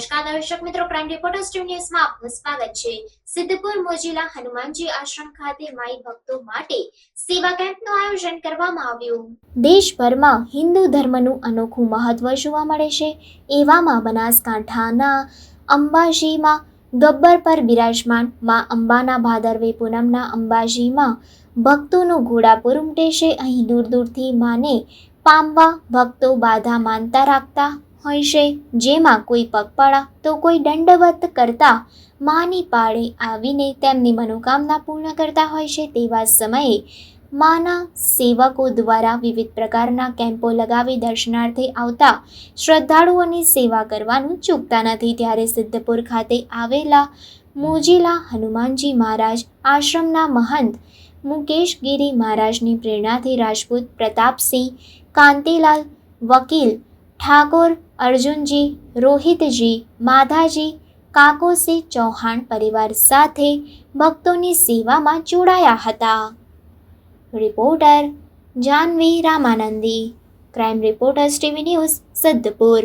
નમસ્કાર દર્શક મિત્રો, ક્રાઇમ રિપોર્ટર્સ ટીવી ન્યૂઝમાં આપનું સ્વાગત છે। સિદ્ધપુર મોજીલા હનુમાનજી આશ્રમ ખાતે માઈ ભક્તો માટે સેવા કેમ્પનું આયોજન કરવામાં આવ્યું। દેશભરમાં હિન્દુ ધર્મનું અનોખું મહત્વ જોવા મળે છે। એવામાં બનાસકાંઠાના અંબાજીમાં ગબ્બર પર બિરાજમાન માં અંબાના ભાદરવે પૂનમના અંબાજીમાં ભક્તોનું ઘોડાપુર ઉમટે છે। અહીં દૂર દૂરથી માને પામવા ભક્તો બાધા માનતા રાખતા હોય છે, જેમાં કોઈ પગપાળા તો કોઈ દંડવત કરતા માની પાળે આવીને તેમની મનોકામના પૂર્ણ કરતા હોય છે। તેવા સમયે માના સેવકો દ્વારા વિવિધ પ્રકારના કેમ્પો લગાવી દર્શનાર્થે આવતા શ્રદ્ધાળુઓની સેવા કરવાનું ચૂકતા નથી। ત્યારે સિદ્ધપુર ખાતે આવેલા મોજીલા હનુમાનજી મહારાજ આશ્રમના મહંત મુકેશગીરી મહારાજની પ્રેરણાથી રાજપૂત પ્રતાપસિંહ કાંતિલાલ વકીલ ઠાકોર અર્જુનજી રોહિતજી માધાજી કાકોસિંહ ચૌહાણ પરિવાર સાથે ભક્તોની સેવામાં જોડાયા હતા। Reporter Janvi Ramanandi, crime reporters TV news, Siddhpur.